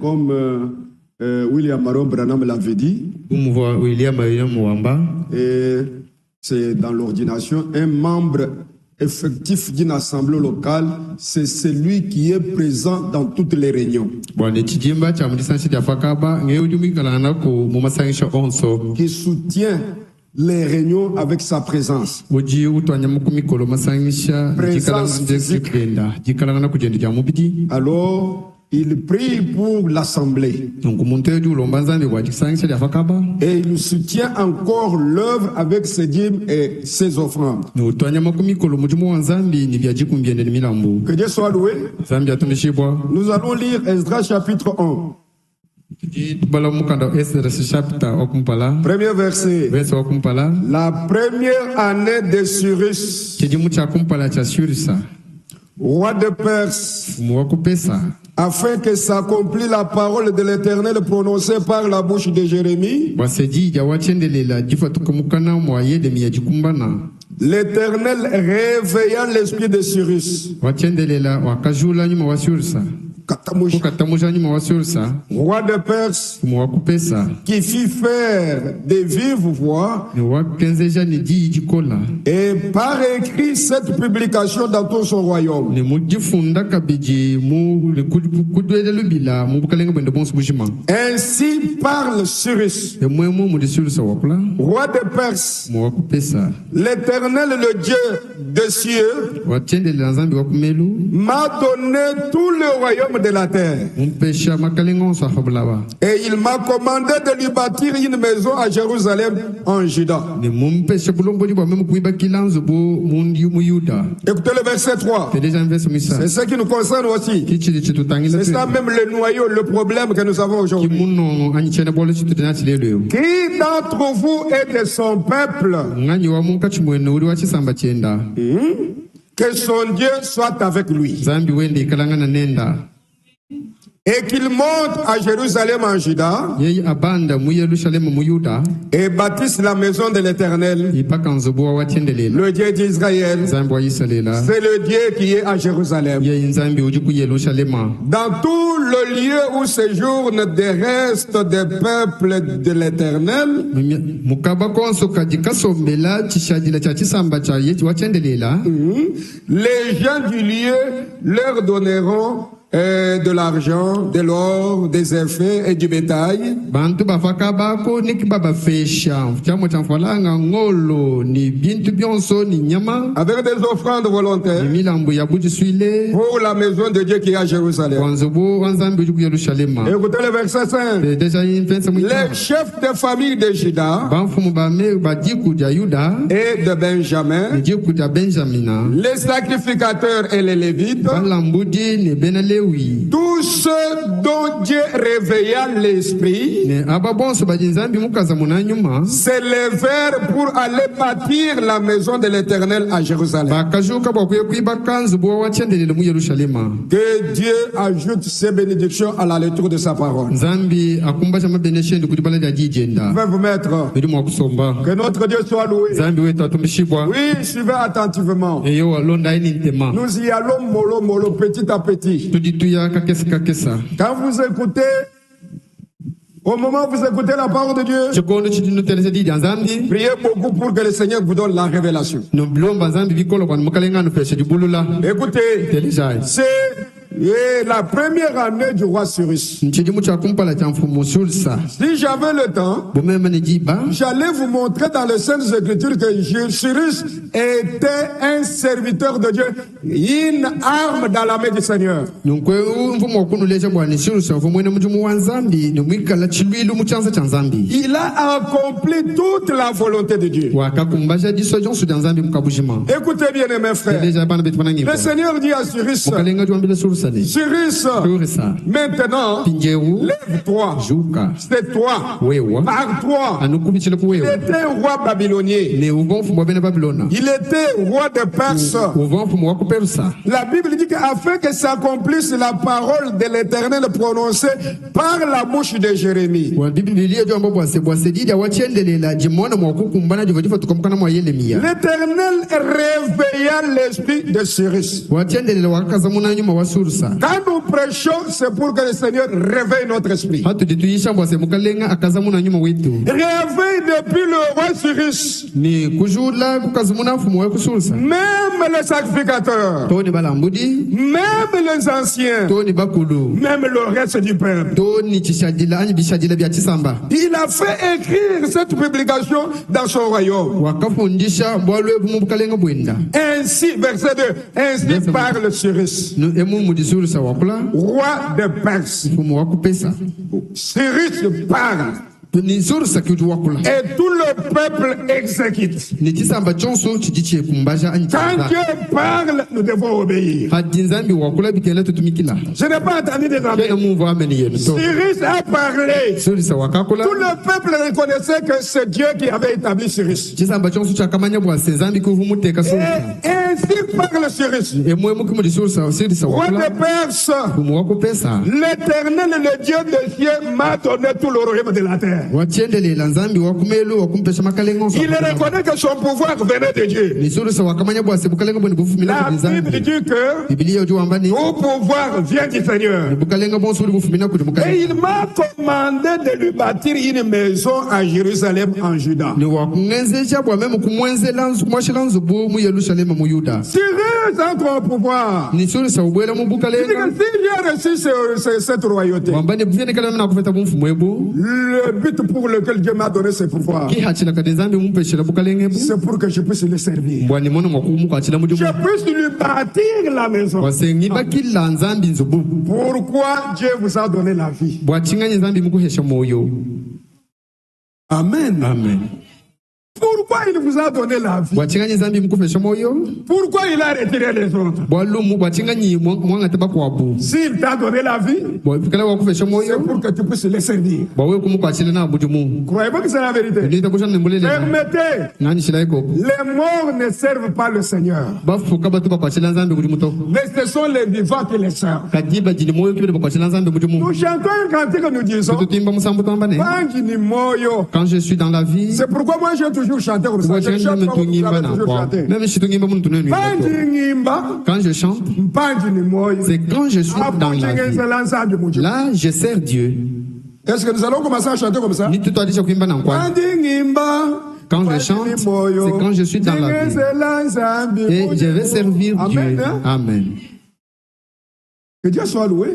Comme William Maron Branham l'avait dit, et c'est dans l'ordination, un membre effectif d'une assemblée locale, c'est celui qui est présent dans toutes les réunions, qui soutient les réunions avec sa présence. Alors, il prie pour l'assemblée. Et il soutient encore l'œuvre avec ses dîmes et ses offrandes. Que Dieu soit loué. Nous allons lire Esdras chapitre 1. Premier verset. La première année de Cyrus, roi de Perse, afin que s'accomplisse la parole de l'Éternel prononcée par la bouche de Jérémie, l'Éternel réveilla l'esprit de Cyrus, roi de Perse, qui fit faire des vives voix et par écrit cette publication dans tout son royaume. Ainsi parle Cyrus, roi de Perse, l'Éternel, le Dieu des cieux, m'a donné tout le royaume de la terre. Et il m'a commandé de lui bâtir une maison à Jérusalem en Juda. Écoutez le verset 3. C'est ce qui nous concerne aussi. C'est ça même le noyau, le problème que nous avons aujourd'hui. Qui d'entre vous est de son peuple? Que son Dieu soit avec lui. Et qu'il monte à Jérusalem en Juda et bâtisse la maison de l'Éternel, le Dieu d'Israël. C'est le Dieu qui est à Jérusalem. Dans tout le lieu où séjournent des restes des peuples de l'Éternel, les gens du lieu leur donneront de l'argent, de l'or, des effets et du bétail. Avec des offrandes volontaires pour la maison de Dieu qui est à Jérusalem. Écoutez le verset 5. Les chefs de famille de Juda et de Benjamin, les sacrificateurs et les lévites, tous ceux dont Dieu réveilla l'esprit s'élevèrent pour aller bâtir la maison de l'Éternel à Jérusalem. Que Dieu ajoute ses bénédictions à la lecture de sa parole. Vous pouvez vous mettre. Que notre Dieu soit loué. Oui, suivez attentivement. Nous y allons mollo mollo, petit à petit. Quand vous écoutez, au moment où vous écoutez la parole de Dieu, priez beaucoup pour que le Seigneur vous donne la révélation. Écoutez, c'est la première année du roi Cyrus. Si j'avais le temps, j'allais vous montrer dans les Saintes Écritures que Cyrus était un serviteur de Dieu, une arme dans la main du Seigneur. Il a accompli toute la volonté de Dieu. Écoutez bien, mes frères. Le Seigneur dit à Cyrus, Cyrus, maintenant, lève-toi. C'est toi. Par toi. Il était un roi babylonien. Il était roi de Perse. La Bible dit qu'afin que s'accomplisse la parole de l'Éternel prononcée par la bouche de Jérémie. L'Éternel réveilla l'esprit de Cyrus. nous prêchons, c'est pour que le Seigneur réveille notre esprit. Réveille depuis le roi Cyrus. Même les sacrificateurs, même les anciens, même le reste du peuple. Il a fait écrire cette publication dans son royaume. Ainsi, verset 2, ainsi parle Cyrus, roi de Perse. Cyrus parle. Et tout le peuple exécute. Quand Dieu parle, nous devons obéir. Je n'ai pas entendu des amis. Cyrus a parlé. Tout le peuple reconnaissait que c'est Dieu qui avait établi Cyrus. Et ainsi parle Cyrus. Roi de Perse, l'Éternel, le Dieu des cieux, m'a donné tout le royaume de la terre. Il reconnaît que son pouvoir venait de Dieu. La Bible dit que tout pouvoir vient du Seigneur. Et il m'a commandé de lui bâtir une maison à Jérusalem en Juda. Cyrus entre au pouvoir. Il dit que si j'ai reçu cette royauté, le but pour lequel Dieu m'a donné ce pouvoir, c'est pour que je puisse le servir. Je puisse lui bâtir la maison. Pourquoi Dieu vous a donné la vie? Amen. Amen. Pourquoi il vous a donné la vie? Pourquoi il a retiré les autres? S'il t'a donné la vie, c'est pour que tu puisses les servir. Croyez-vous que c'est la vérité? Permettez, les morts ne servent pas le Seigneur. Mais ce sont les vivants qui les servent. Nous chantons un cantique que nous disons, quand je suis dans la vie, c'est pourquoi moi j'ai toujours chanté comme ça. Je chante comme vous avez toujours chanté. Quand je chante, c'est quand je suis dans la vie. Là, je sers Dieu. Est-ce que nous allons commencer à chanter comme ça? Quand je chante, c'est quand je suis dans la vie. Et je vais servir Dieu. Amen. Que Dieu soit loué.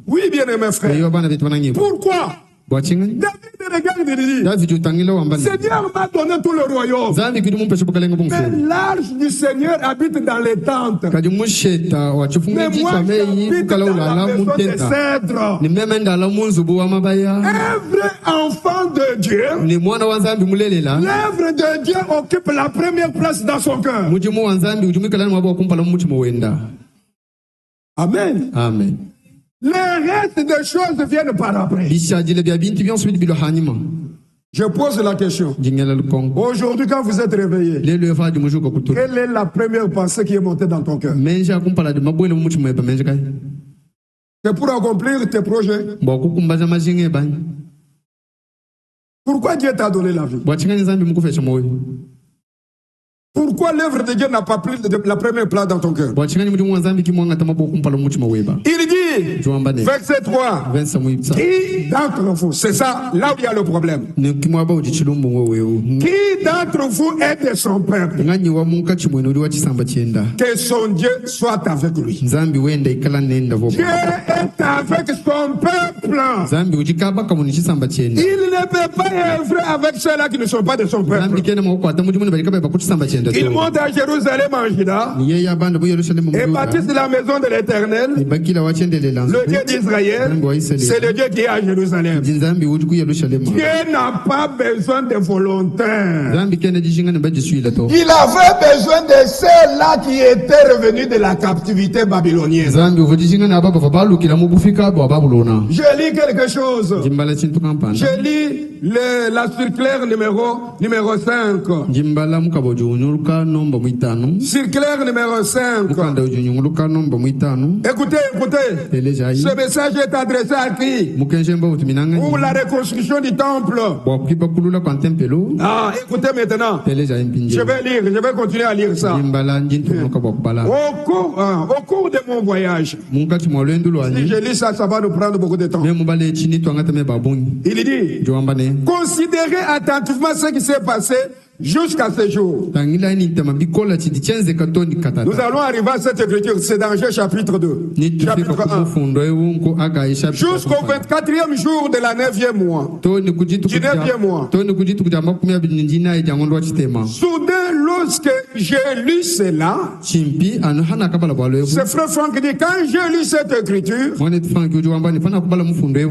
Oui, bien-aimé frère. Pourquoi? David regarde et dit, Seigneur m'a donné tout le royaume. Mais l'arche du Seigneur habite dans les tentes. Mais moi j'habite dans la maison des cèdres. Un vrai enfant de Dieu, l'œuvre de Dieu occupe la première place dans son cœur. Amen. Amen. Le reste des choses viennent par après. Je pose la question. Aujourd'hui, quand vous êtes réveillé, quelle est la première pensée qui est montée dans ton cœur? C'est pour accomplir tes projets. Pourquoi Dieu t'a donné la vie? Pourquoi l'œuvre de Dieu n'a pas pris la première place dans ton cœur? Il dit, verset 3, qui d'entre vous, c'est ça, là où il y a le problème. Qui d'entre vous est de son peuple? Que son Dieu soit avec lui. Dieu est avec son peuple. Il ne peut pas œuvrer avec ceux-là qui ne sont pas de son peuple. Il monte à Jérusalem en Juda et bâtisse la maison de l'Éternel. Le Dieu d'Israël, c'est le Dieu qui est à Jérusalem. Dieu n'a pas besoin de volontaires. Il avait besoin de ceux-là qui étaient revenus de la captivité babylonienne. Je lis quelque chose. Je lis la circulaire numéro 5. Circulaire numéro 5. Écoutez. Ce message est adressé à qui? Pour la reconstruction du temple. Ah, écoutez maintenant. Je vais continuer à lire ça. Au cours de mon voyage, si je lis ça, ça va nous prendre beaucoup de temps. Il dit, considérez attentivement ce qui s'est passé jusqu'à ce jour. Nous allons arriver à cette écriture, c'est dans Jean chapitre 2. Chapitre 1. Jusqu'au 24e jour de la 9e mois. Du 9e mois. Soudain, lorsque j'ai lu cela, c'est frère Franck qui dit, quand j'ai lu cette écriture,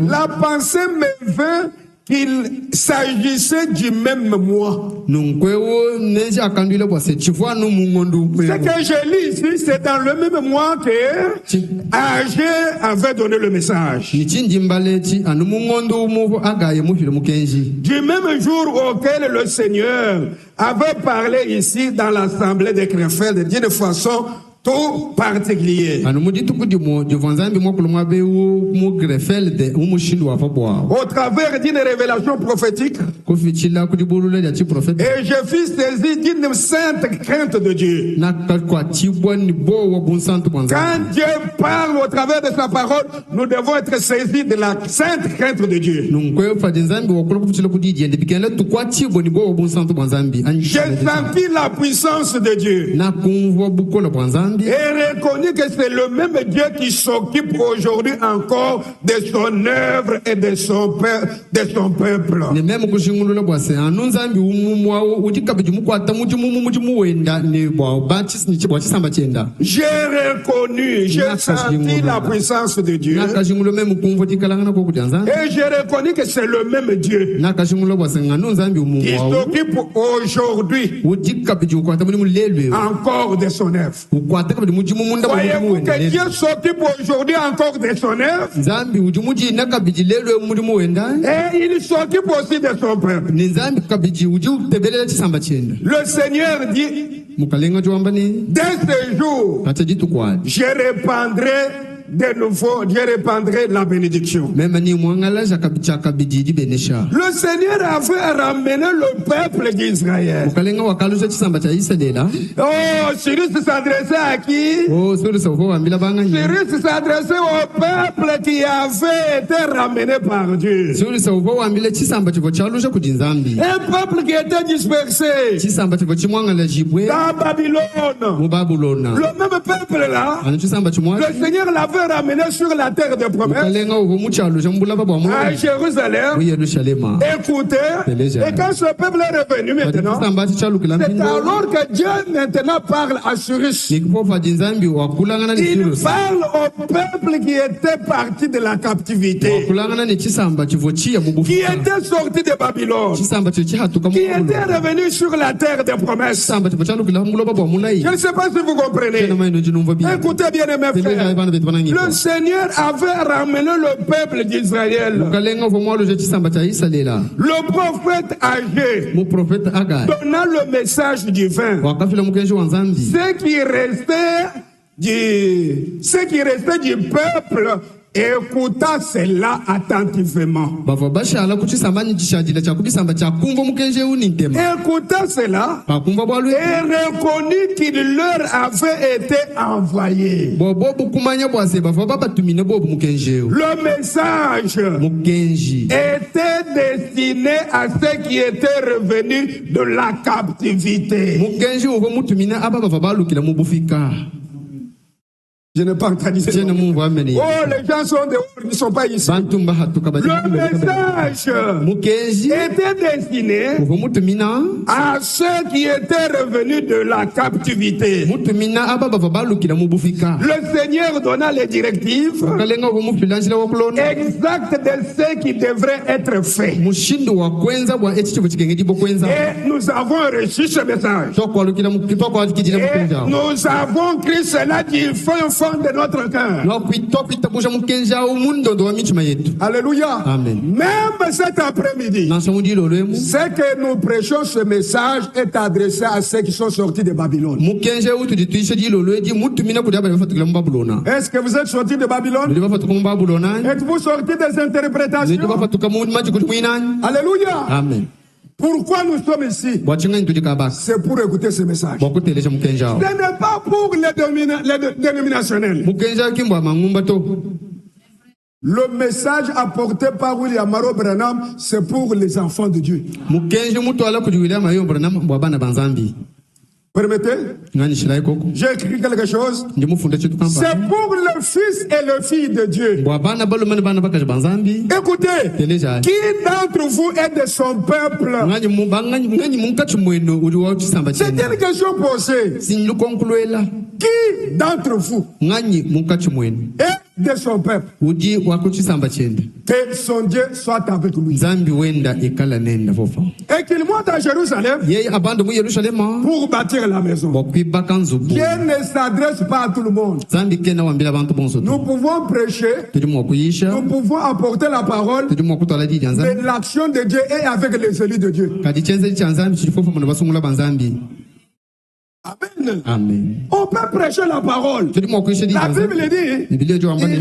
la pensée me vint qu'il s'agissait du même moi. Ce que je lis ici, c'est dans le même mois que Agé avait donné le message. Du même jour auquel le Seigneur avait parlé ici dans l'assemblée de Krefeld d'une façon tout particulier. Au travers d'une révélation prophétique, et je fus saisi d'une sainte crainte de Dieu. Quand Dieu parle au travers de sa parole, nous devons être saisis de la sainte crainte de Dieu. J'ai senti la puissance de Dieu. Et reconnu que c'est le même Dieu qui s'occupe aujourd'hui encore de son œuvre et de son peuple. J'ai reconnu, j'ai senti la puissance de Dieu. Et j'ai reconnu que c'est le même Dieu qui s'occupe aujourd'hui encore de son œuvre. Voyez-vous que Dieu s'occupe aujourd'hui encore de son œuvre, et il s'occupe aussi de son peuple. Le Seigneur dit, dès ce jour, je répandrai de nouveau, je répandrai la bénédiction. Le Seigneur avait ramené le peuple d'Israël. Oh, Cyrus s'adressait à qui? Cyrus s'adressait au peuple qui avait été ramené par Dieu. Un peuple qui était dispersé dans Babylone. Le même peuple là, le Seigneur l'avait ramené sur la terre de promesse, à Jérusalem. Écoutez, et quand ce peuple est revenu maintenant, c'est alors que Dieu maintenant parle à Cyrus. Il parle au peuple qui était parti de la captivité, qui était sorti de Babylone, qui était revenu sur la terre de promesse. Je ne sais pas si vous comprenez. Écoutez bien, mes frères. Le Seigneur avait ramené le peuple d'Israël. Le prophète Agé donna le message divin. Ce qui restait du peuple écouta cela attentivement. Écouta cela et reconnut qu'il leur avait été envoyé. Le message était destiné à ceux qui étaient revenus de la captivité. Je n'ai pas entendu ça. Oh, les gens sont dehors, ils ne sont pas ici. Le message était destiné à ceux qui étaient revenus de la captivité. Le Seigneur donna les directives exactes de ce qui devrait être fait. Et nous avons reçu ce message. Et nous avons cru cela d'une fois fond de notre cœur. Alléluia. Amen. Même cet après-midi, ce que nous prêchons, ce message est adressé à ceux qui sont sortis de Babylone. Est-ce que vous êtes sortis de Babylone? Êtes-vous sortis des interprétations? Alléluia. Amen. Pourquoi nous sommes ici? C'est pour écouter ce message. Ce n'est pas pour les dénominationnels. Le message apporté par William Maro Branham, c'est pour les enfants de Dieu. Permettez? J'ai écrit quelque chose. C'est pour le fils et le fille de Dieu. Écoutez, qui d'entre vous est de son peuple? C'est une question posée. Qui d'entre vous est de son peuple? Que son Dieu soit avec lui. Et qu'il monte à Jérusalem pour bâtir la maison. Dieu ne s'adresse pas à tout le monde. Nous pouvons prêcher, nous pouvons apporter la parole, mais l'action de Dieu est avec les élus de Dieu. Amen. Amen. On peut prêcher la parole. La Bible dit, il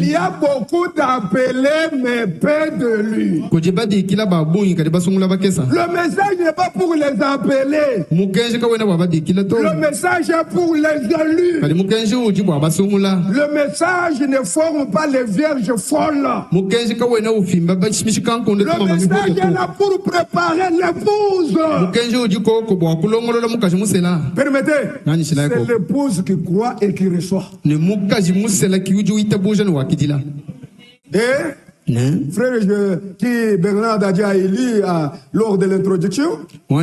y a beaucoup d'appelés, mais peu de lui. Le message n'est pas pour les appelés. Le message est pour les élus. Le message ne forme pas les vierges folles. Le message est là pour préparer l'épouse. Permettez. C'est l'épouse qui croit et qui reçoit. Frère, qui Bernard a déjà élu lors de l'introduction, et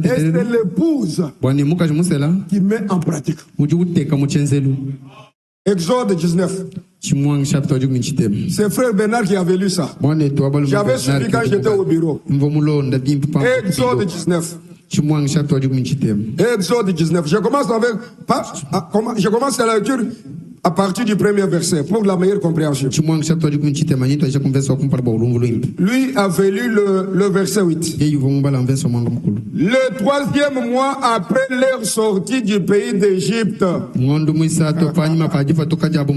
c'est l'épouse qui met en pratique. Exode 19. C'est frère Bernard qui avait lu ça. J'avais suivi quand j'étais au bureau. Exode 19. Exode 19. Je commence à la lecture à partir du premier verset pour la meilleure compréhension. Lui avait lu le verset 8. Le 3e mois après leur sortie du pays d'Égypte.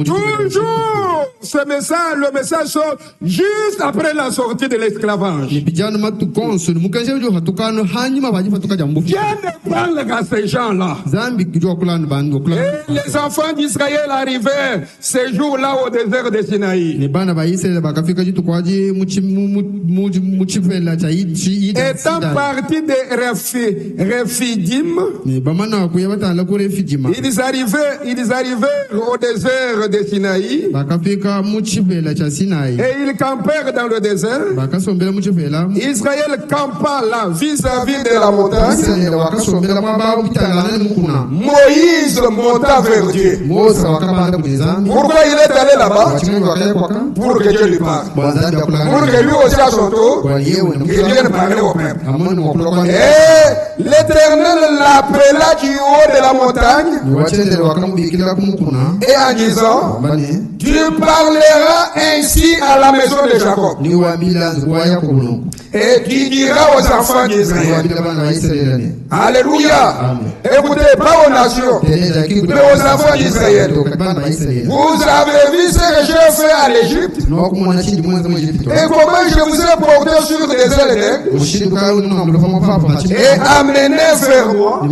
Toujours le message sort juste après la sortie de l'esclavage. Dieu ne parle qu'à ces gens-là. Et les enfants d'Israël arrivèrent ces jours-là au désert de Sinaï. Étant partis de Rephidim, ils arrivèrent au désert de Sinaï. Et ils campèrent dans le désert. Israël campa là vis-à-vis de la montagne. Moïse monta vers Dieu. Pourquoi il est allé là-bas? Pour que Dieu lui parle. Pour que lui aussi à son tour, qu'il vienne parler au peuple. Et l'Éternel l'appela du haut de la montagne. Et en disant, tu parleras ainsi à la maison de Jacob. Et tu diras aux enfants d'Israël. Alléluia. Écoutez, pas aux nations, mais aux enfants d'Israël. Vous avez vu ce que j'ai fait à l'Égypte? Et comment je vous ai porté sur des ailes et amené vers moi.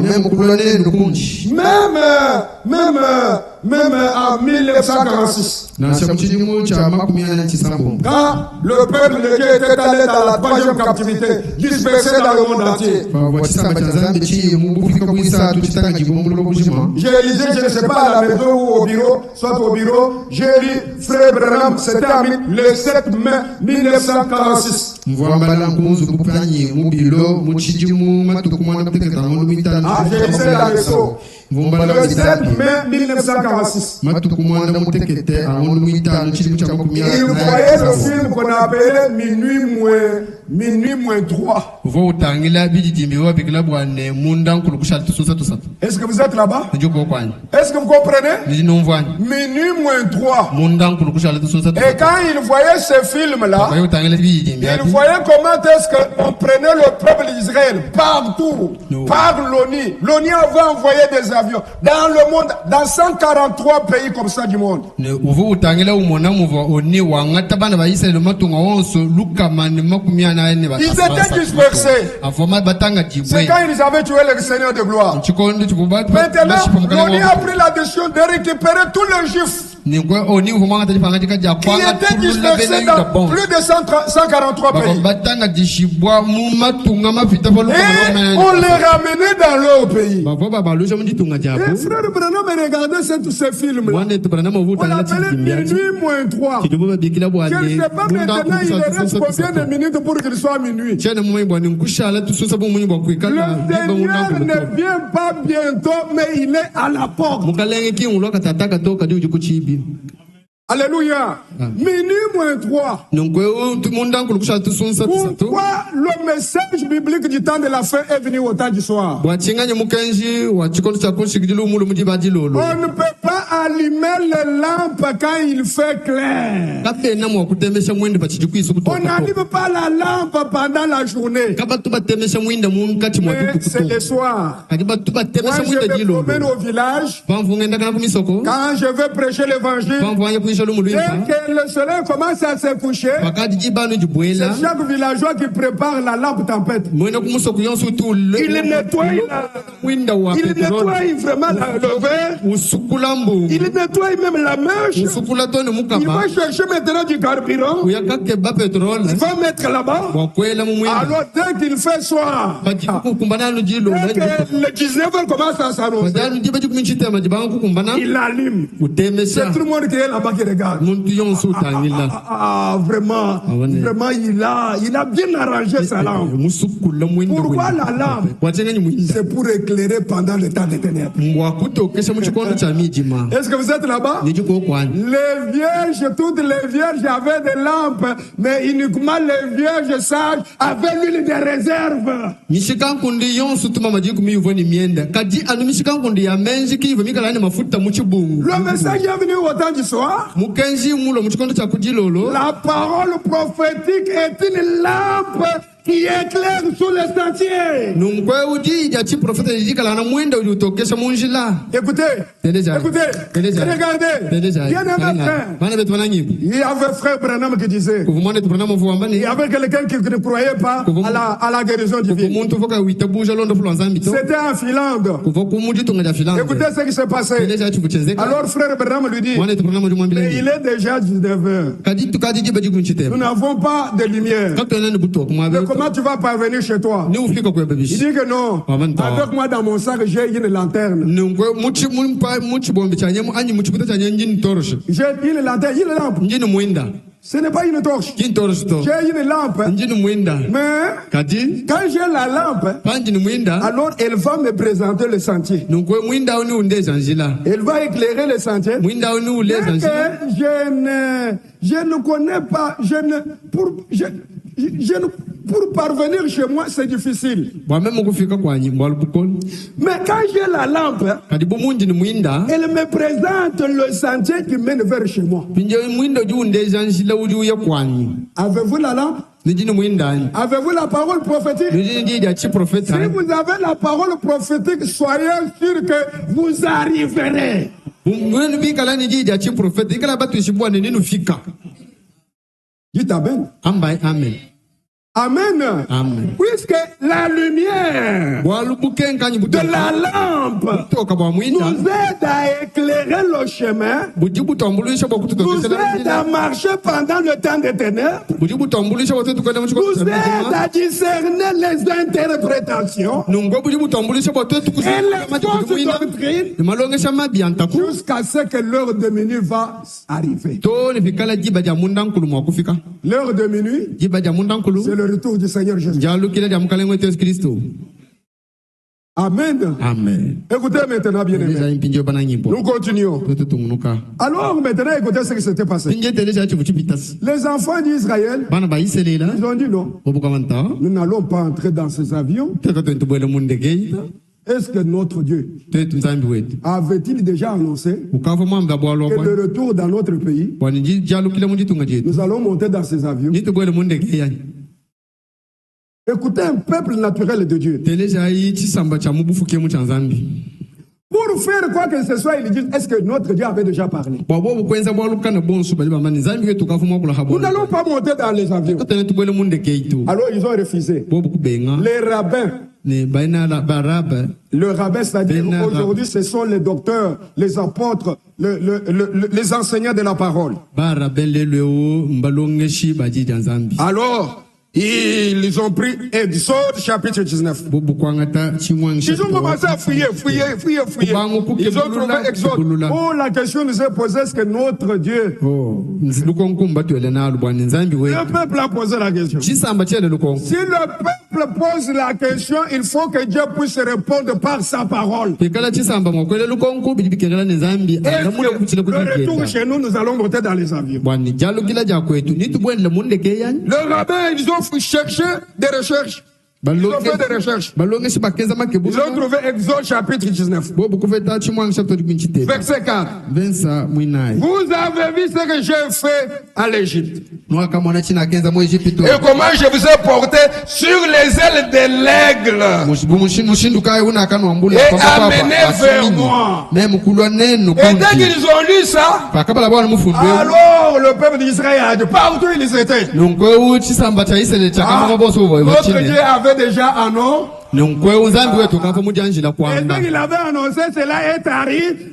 Même en 1946. Quand le peuple de Dieu était allé dans la 3e captivité, dispersé dans le monde entier. J'ai lisé, je ne sais pas, à la maison ou au bureau, soit au bureau, j'ai lu Frère Branham, c'était le 7 mai 1946. J'ai lu la leçon. Le 7 mai 1946. Il voyait le film qu'on appelait Minuit moins minuit moins 3. Est-ce que vous êtes là-bas? Est-ce que vous comprenez? Minuit moins 3. Et quand il voyait ce film-là, il voyait comment est-ce qu'on prenait le peuple d'Israël partout, par l'ONU. L'ONU avait envoyé des avions dans le monde, dans 143 pays comme ça du monde. Ils étaient dispersés. C'est quand ils avaient tué le Seigneur de gloire. Maintenant, l'ONU a pris la décision de récupérer tous les Juifs qui étaient dispersés dans plus de 143 pays. Et on les ramenait dans leur pays. Et frère Branham regardait ces films. On l'appelait minuit moins 3. Je ne sais pas maintenant il reste combien de minutes pour qu'il soit minuit. Le Seigneur ne vient pas bientôt, mais il est à la porte. Alléluia. Minuit moins 3. Pourquoi le message biblique du temps de la fin est venu au temps du soir? On ne peut pas allumer les lampes quand il fait clair. On n'allume pas la lampe pendant la journée. Mais c'est le soir. Quand je me promène au village, quand je vais prêcher l'évangile, dès que le soleil commence à se coucher, c'est chaque villageois qui prépare la lampe tempête. Il nettoie vraiment le verre. Il nettoie même la mèche. Il va chercher maintenant du carburant. Il va mettre là-bas. Alors dès qu'il fait soir, dès que le 19h commence à s'annoncer, il allume. C'est tout le monde qui est là-bas qui regarde. Vraiment, il a bien arrangé sa lampe. Pourquoi la lampe? C'est pour éclairer pendant le temps des ténèbres. Est-ce que vous êtes là-bas? Les vierges, toutes les vierges avaient des lampes, mais uniquement les vierges sages avaient l'huile de réserve. Le message est venu au temps du soir. La parole prophétique est une lampe qui éclaire sur le sentier. Écoutez, regardez, bien il y avait frère Branham qui disait, il y avait quelqu'un qui ne croyait pas à la guérison divine. C'était en Finlande. Écoutez ce qui s'est passé. Alors frère Branham lui dit, mais il est déjà 19h. Nous n'avons pas de lumière. Comment tu vas parvenir chez toi? Il dit que non. Avec moi dans mon sac, j'ai une lanterne. J'ai une lampe. Ce n'est pas une torche. J'ai une lampe. Mais quand j'ai la lampe, alors elle va me présenter le sentier. Elle va éclairer le sentier. Je ne connais pas. Pour parvenir chez moi, c'est difficile. Mais quand j'ai la lampe, elle me présente le sentier qui mène vers chez moi. Avez-vous la lampe? Avez-vous la parole prophétique? Si vous avez la parole prophétique, soyez sûr que vous arriverez. Dites Amen. Amen. Amen. Amen. Puisque la lumière de la lampe nous aide à éclairer le chemin, nous aide à marcher pendant le temps des ténèbres, nous aide à discerner les interprétations et les fausses doctrines jusqu'à ce que l'heure de minuit va arriver. L'heure de minuit, c'est le retour du Seigneur Jésus. Amen. Amen. Écoutez maintenant, bien aimé. Nous continuons. Alors maintenant, écoutez ce qui s'était passé. Les enfants d'Israël, ils ont dit non. Nous n'allons pas entrer dans ces avions. Est-ce que notre Dieu avait-il déjà annoncé que le retour dans notre pays, nous allons monter dans ces avions? Écoutez un peuple naturel de Dieu. Pour faire quoi que ce soit, ils disent, est-ce que notre Dieu avait déjà parlé? Nous n'allons pas monter dans les avions. Alors ils ont refusé. Les rabbins, le rabbin, c'est-à-dire aujourd'hui, ce sont les docteurs, les apôtres, les enseignants de la parole. Alors, ils ont pris Exode chapitre 19. Ils ont commencé à fouiller. Ils ont trouvé Exode. Oh, la question nous est posée, est-ce que notre Dieu... Le peuple a posé la question. Si le peuple pose la question, il faut que Dieu puisse répondre par sa parole. Et le retour chez nous, nous allons monter dans les avions. Le rabbin, ils ont cherché des recherches. Ils ont fait des recherches. Ils ont trouvé Exode chapitre 19. Verset 4. Vous avez vu ce que j'ai fait à l'Égypte. Et comment je vous ai porté sur les ailes de l'aigle. Et amené vers moi. Et dès qu'ils ont lu ça, alors le peuple d'Israël a dit, partout ils étaient. Votre Dieu avait déjà annoncé. Et donc il avait annoncé, cela est arrivé.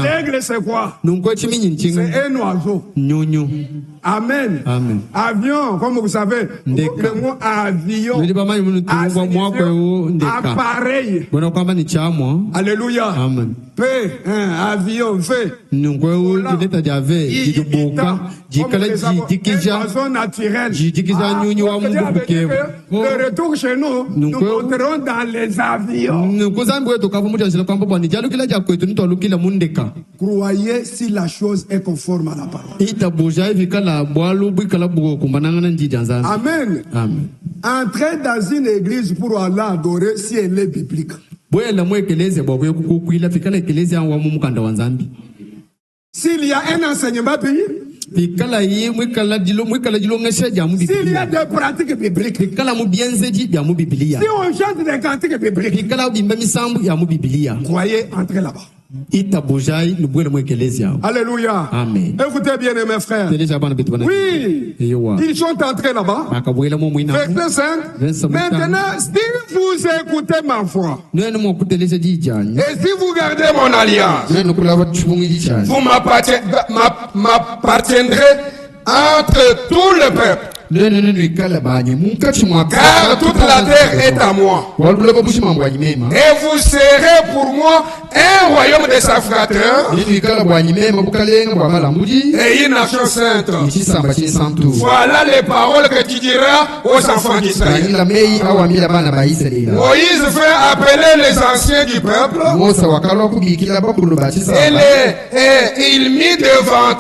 L'aigle c'est quoi? C'est un oiseau. Amen. Avion, comme vous savez, le mot avion, appareil. Alléluia. Amen. Avion, fait. Le retour chez nous, nous monterons dans les avions. Croyez si la chose est conforme à la parole. Amen. Entrer dans une église pour aller adorer si elle est biblique. S'il y a un enseignement biblique, s'il y a des pratiques bibliques, si on chante des cantiques bibliques, croyez, entrez là-bas. Alléluia. Amen. Écoutez bien mes frères. Oui, ils sont entrés là-bas. Verset 5. Maintenant, si vous écoutez ma voix, et si vous gardez mon alliance, vous m'appartiendrez entre tout le peuple. Car toute la terre est à moi. Et vous serez pour moi un royaume de sacrificateurs et une nation sainte. Voilà les paroles que tu diras aux enfants d'Israël. Moïse fait appeler les anciens du peuple et il mit devant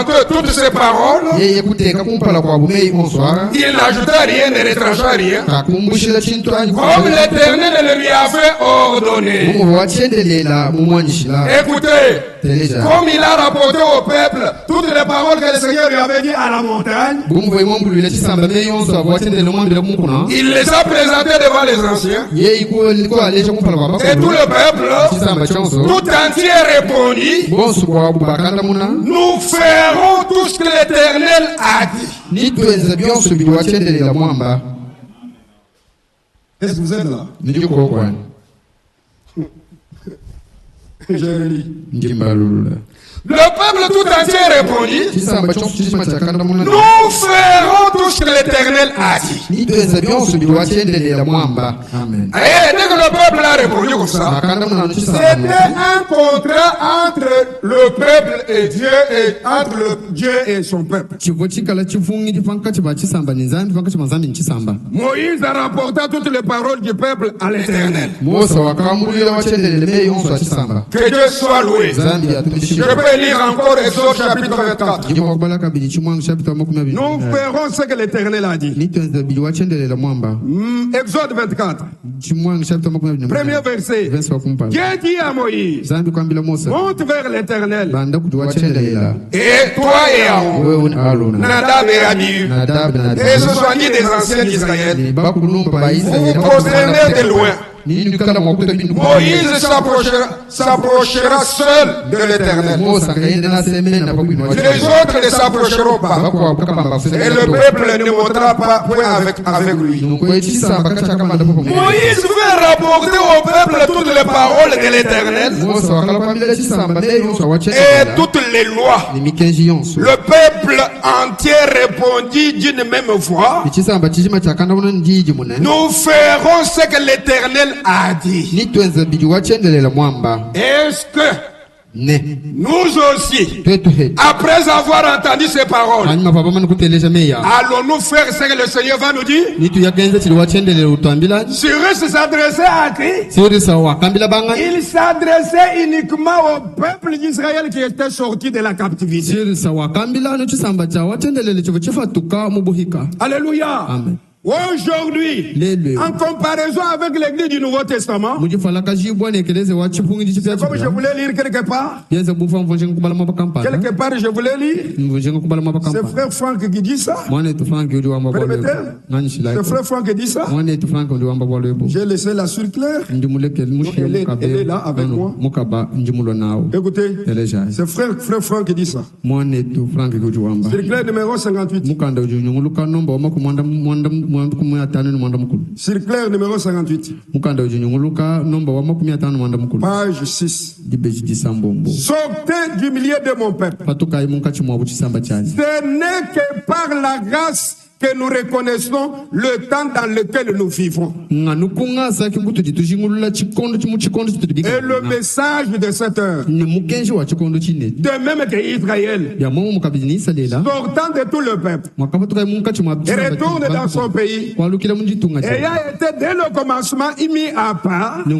eux toutes ces paroles. Il n'ajouta rien, ne retrancha rien, comme l'Éternel le lui avait ordonné. Écoutez, comme il a rapporté au peuple toutes les paroles que le Seigneur lui avait dit à la montagne, il les a présentées devant les anciens, et tout le peuple tout entier répondit, nous ferons tout ce que l'Éternel a dit. Est-ce que vous êtes là? Je lis. Le peuple tout entier répondit, nous ferons tout ce que l'Éternel a dit. Amen. Et dès que le peuple a répondu comme ça, c'était un contrat entre le peuple et Dieu et entre Dieu et son peuple. Moïse a rapporté toutes les paroles du peuple à l'Éternel. Que Dieu soit loué. Je peux lire encore Exode chapitre 24. Nous ferons ce que l'Éternel a dit. Exode 24. Premier verset. Dieu dit à Moïse, monte vers l'Éternel. Et toi et Aaron, Nadab et Abihu, et ce soit ni des anciens d'Israël, vous prosternez de loin. Moïse s'approchera seul de l'Éternel. Les autres ne s'approcheront pas. Et le peuple ne montera pas point avec lui. Moïse veut rapporter au peuple toutes les paroles de l'Éternel et toutes les lois. Le peuple entier répondit d'une même voix, nous ferons ce que l'Éternel a dit. Est-ce que nous aussi, après avoir entendu ces paroles, allons-nous faire ce que le Seigneur va nous dire? Cyrus s'adressait à qui? Il s'adressait uniquement au peuple d'Israël qui était sorti de la captivité. Alléluia. Amen. Aujourd'hui, en comparaison avec l'église du Nouveau Testament, comme je voulais lire quelque part, je voulais lire, c'est frère Franck qui dit ça. C'est frère Franck qui dit ça. J'ai laissé la suite claire. Elle est là avec moi. Écoutez, c'est frère Franck qui dit ça. Suite claire numéro 58. Circulaire numéro 58. Page 6. Sortez du milieu de mon peuple. Ce n'est que par la grâce que nous reconnaissons le temps dans lequel nous vivons. Et le message de cette heure, de même que Israël, sortant de tout le peuple, retourne dans son pays, ayant été dès le commencement mis à part de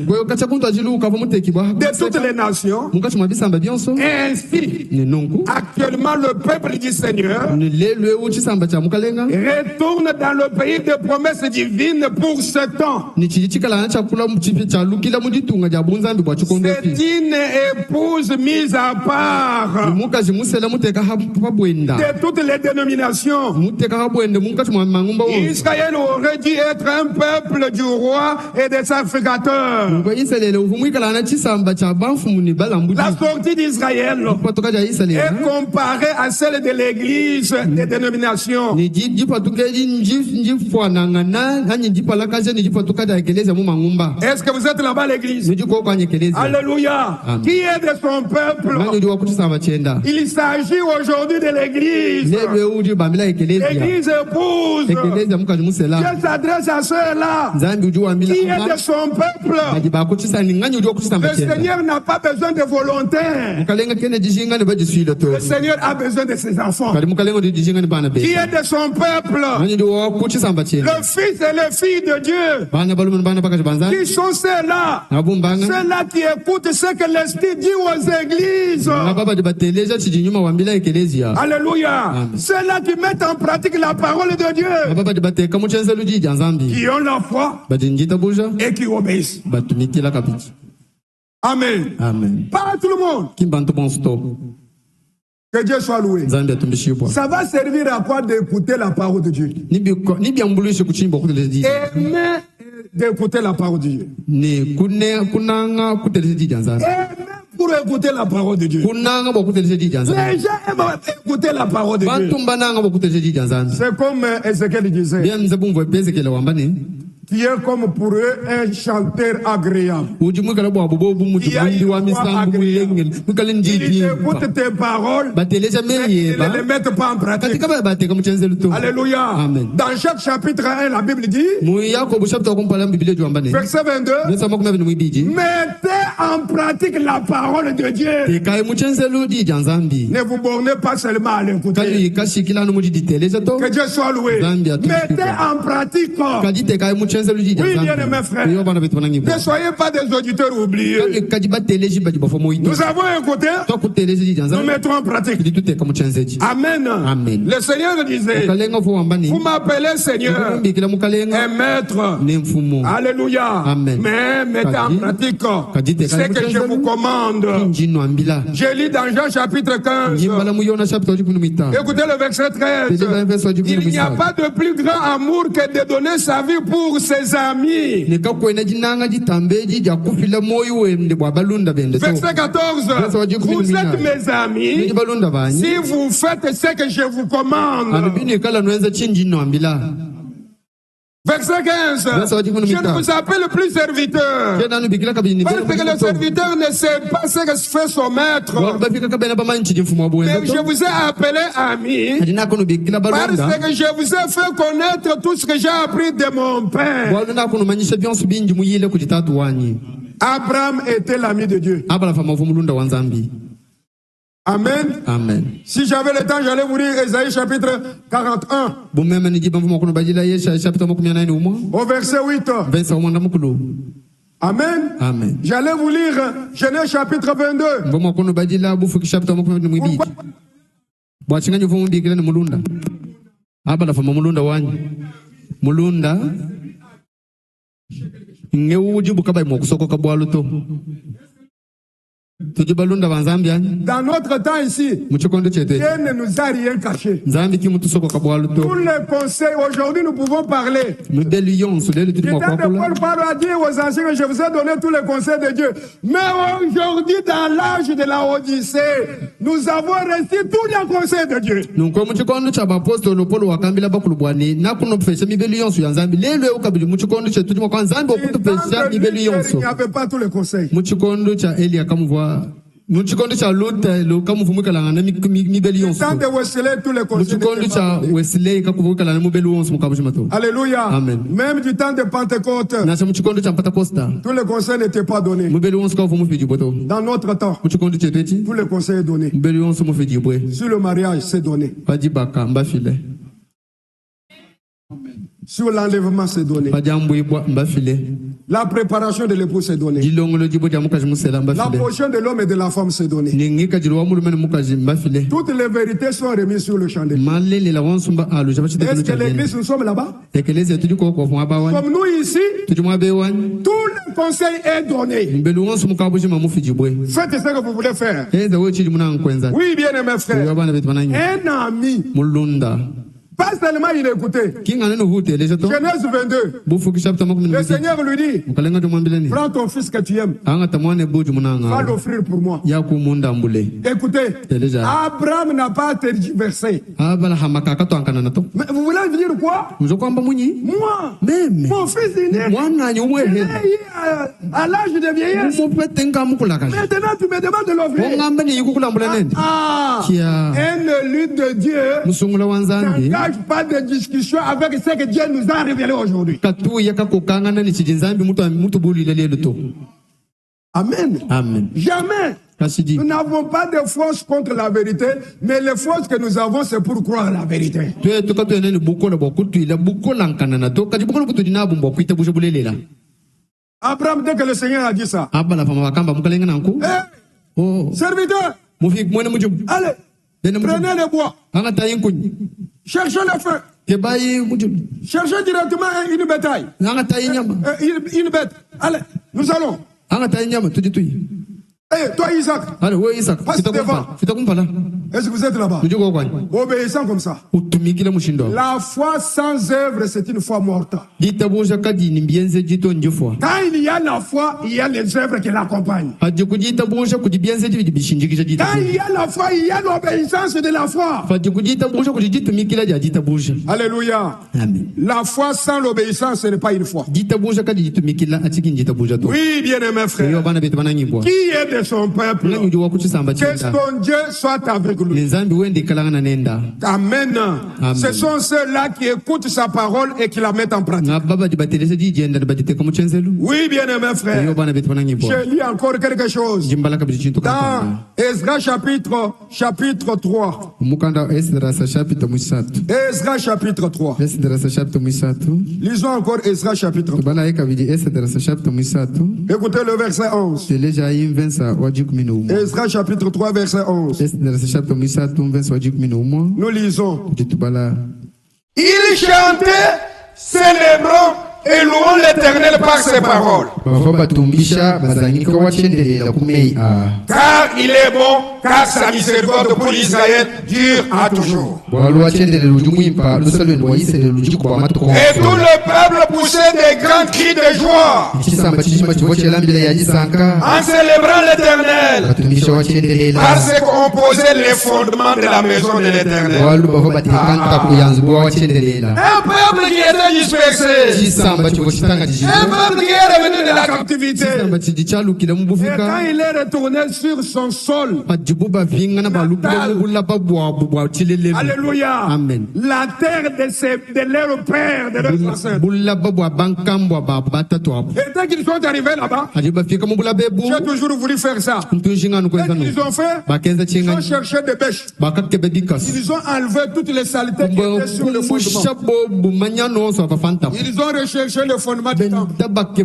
toutes les nations. Ainsi, actuellement le peuple du Seigneur retourne dans le pays de promesses divines pour ce temps. C'est une épouse mise à part de toutes les dénominations. Israël aurait dû être un peuple du roi et des sacrificateurs. La sortie d'Israël est comparée à celle de l'église des dénominations. Est-ce que vous êtes là-bas l'église? Alléluia. Qui est de son peuple? Il s'agit aujourd'hui de l'église. L'église épouse. Dieu s'adresse à ceux-là qui est de son peuple. Le Seigneur n'a pas besoin de volontaires. Le Seigneur a besoin de ses enfants. Qui est de son peuple, le fils et les filles de Dieu, qui sont ceux-là qui écoutent ce que l'Esprit dit aux églises. Alléluia. Ceux-là qui mettent en pratique la parole de Dieu, qui ont la foi et qui obéissent. Amen. Amen. Pas tout le monde. Que Dieu soit loué. Ça va servir à quoi d'écouter la parole de Dieu? Aimer d'écouter la parole de Dieu. Aimer pour écouter la parole de Dieu. Les gens aiment écouter la parole de Dieu. C'est comme Ézéchiel disait. Tu es comme pour eux un chanteur agréable. Qui a une voix agréable. Ils écoutent tes paroles et ne les mettent pas en pratique. Alléluia. Amen. Dans Jacques chapitre 1, la Bible dit, verset 22, mettez en pratique la parole de Dieu. Ne vous bornez pas seulement à l'écouter. Que Dieu soit loué. Mettez en pratique. Oui, bien mes frères. Ne soyez pas des auditeurs oubliés. Nous avons écouté. Nous mettons en pratique. Amen. Amen. Le Seigneur disait, vous m'appelez Seigneur et Maître. Alléluia. Amen. Mais mettez en pratique ce que je vous commande. Je lis dans Jean chapitre 15. Écoutez le verset 13. Il n'y a pas de plus grand amour que de donner sa vie pour ses amis. Verset 14. Vous êtes mes amis si vous faites ce que je vous commande. Verset 15. Je ne vous appelle plus serviteur. Parce que le serviteur ne sait pas ce que fait son maître. Mais je vous ai appelé ami. Parce que je vous ai fait connaître tout ce que j'ai appris de mon père. Abraham était l'ami de Dieu. Amen. Amen. Si j'avais le temps, j'allais vous lire Ésaïe chapitre 41. Au verset 8. Amen. Amen. J'allais vous lire Genèse chapitre 22. Dans notre temps ici, Dieu ne nous a rien caché. Tous les conseils, aujourd'hui nous pouvons parler. Paul parle à dire aux anciens que je vous ai donné tous les conseils de Dieu. Mais aujourd'hui, dans l'âge de la Odyssée, nous avons reçu tous les conseils de Dieu. Il n'y avait pas tous les conseils. Nous tu comptes sur l'autre, le comme vous me calez en ami mi-bellion. Tant de Wesley tous les conseils. Nous tu comptes sur Wesley comme vous calez en mi-bellion sur mon Alléluia. Amen. Même du temps de Pentecôte. Nous tu comptes sur Pentecôte. Tous les conseils n'étaient pas donnés. Mi-bellion sur vous me faites du boto. Dans notre temps. Nous tu comptes sur petit. Tous les conseils sont donnés. Mi-bellion sur me fait du bois. Sur le mariage, c'est donné. Pas dit baka, mba filet. Sur l'enlèvement, c'est donné. La préparation de l'époux, c'est donné. La portion de l'homme et de la femme, c'est donné. Toutes les vérités sont remises sur le chandelier. Est-ce que l'église, nous sommes là-bas? Comme nous ici, tout le conseil est donné. Faites ce que vous voulez faire. Oui, bien mes frères. Un ami. Pas seulement il écoutait. Genèse 22. Le Seigneur lui dit, prends ton fils que tu aimes. Va l'offrir pour moi. Écoutez, Abraham n'a pas tergiversé. Mais vous voulez dire quoi? Moi, mon fils est né à l'âge de vieillesse. Maintenant tu me demandes de l'offrir. Une lutte de Dieu pas de discussion avec ce que Dieu nous a révélé aujourd'hui. Amen. Amen. Jamais. Nous n'avons pas de force contre la vérité, mais les forces que nous avons, c'est pour croire la vérité. Abraham, dès que le Seigneur a dit ça, serviteur, allez, prenez le bois. Cherchez le feu. Cherchez directement une bétail. Une bête. Allez, nous allons. Eh, toi Isaac. Alors, oui, Isaac. Passe devant. Est-ce que vous êtes là-bas? Obéissant comme ça. La foi sans œuvre, c'est une foi morte. Quand il y a la foi, il y a les œuvres qui l'accompagnent. Quand il y a la foi, il y a l'obéissance de la foi. Alléluia. Amen. La foi sans l'obéissance, ce n'est pas une foi. Oui, bien-aimé frère. Qui est de son peuple? Que son Dieu soit avec lui. Amen. Ce sont ceux-là qui écoutent sa parole et qui la mettent en pratique. Oui, bien-aimé frère. Je lis encore quelque chose. Dans Ezra chapitre 3. Ezra chapitre 3. Lisons encore Ezra chapitre 3. Écoutez le verset 11. Ezra chapitre 3 verset 11. Nous lisons. Il chantait, célébrant et louant l'Éternel par ses paroles. Car il est bon, car sa miséricorde pour Israël dure à toujours. Et tout le peuple poussait des grands cris de joie en célébrant l'Éternel, parce qu'on posait les fondements de la maison de l'Éternel. Un peuple qui était dispersé, un peuple qui est revenu de la captivité, et quand il est retourné sur son sol, alléluia, amen, la terre de leur père, de leur ancêtre. Et dès qu'ils sont arrivés là-bas, j'ai toujours voulu faire ça. Et qu'ils ont fait, ils ont cherché des bêches. Ils ont enlevé toutes les saletés qui étaient sur le fondement. Ils ont recherché le fondement du temple. Et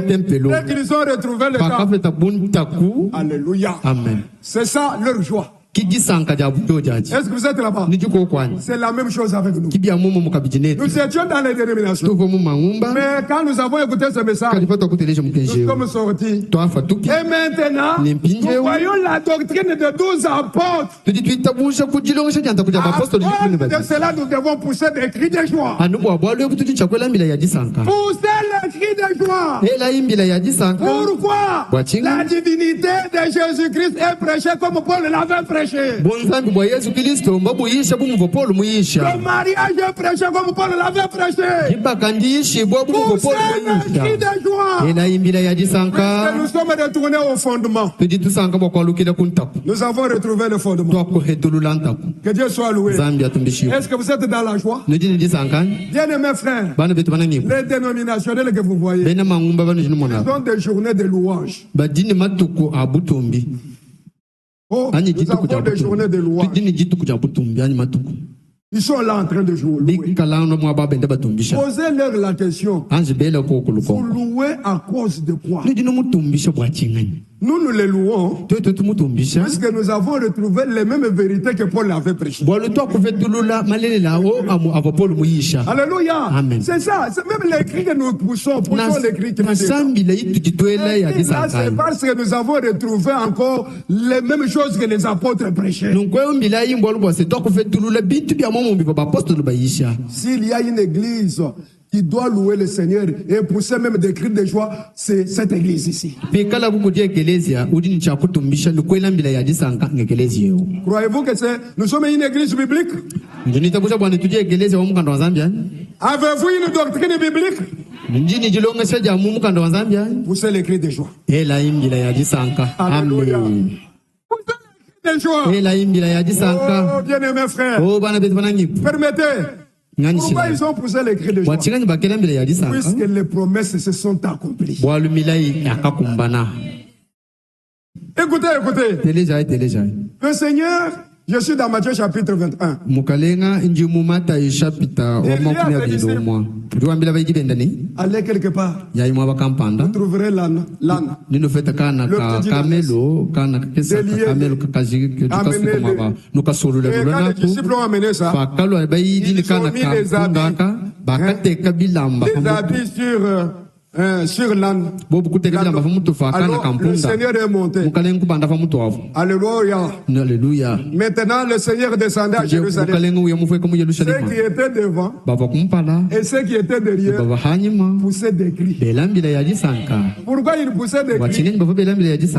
dès qu'ils ont retrouvé le temple, alléluia, amen, c'est ça leur joie. Est-ce que vous êtes là-bas? C'est la même chose avec nous. Nous étions dans les dénominations. Mais quand nous avons écouté ce message, nous sommes sortis. Et maintenant, nous voyons la doctrine de 12 apôtres. À cause de cela, nous devons pousser des cris de joie. Pousser les cris de joie. Pourquoi? La divinité de Jésus-Christ est prêchée comme Paul l'avait prêché. Le mariage est prêché comme Paul l'avait prêché. Poussez le cri de joie. Nous sommes retournés au fondement. Nous avons retrouvé le fondement. Que Dieu soit loué. Est-ce que vous êtes dans la joie? Bien-aimés frères, les dénominationnels que vous voyez, ils ont des journées de louange. Oh, nous avons des journées de louange. Ils sont là en train de jouer. Posez-leur la question. Vous louez à cause de quoi? Nous les louons puisque nous avons retrouvé les mêmes vérités que Paul avait prêchées. Alléluia. C'est ça. C'est même les cris que nous poussons les cris que nous disons. C'est parce que nous avons retrouvé encore les mêmes choses que les apôtres prêchaient. S'il y a une église qui doit louer le Seigneur et pousser même des cris de joie, c'est cette église ici. Croyez-vous que nous sommes une église biblique? Avez-vous une doctrine biblique? Poussez les cris de joie. Alléluia. Oh, bien-aimés frères, permettez. Pourquoi ils ont poussé les cris de joie? Puisque les promesses se sont accomplies. Écoutez. Le Seigneur, je suis dans Matthieu chapitre 21. Allez quelque part. Vous trouverez l'âne. Le petit et quand les disciples ont amené ça, ils ont mis des habits sur sur l'âne. Alors le Seigneur est monté. Alléluia. Alléluia. Maintenant le Seigneur descendait à Jérusalem. Ceux qui étaient devant et ceux qui étaient derrière poussaient des cris. Pourquoi ils poussaient des cris?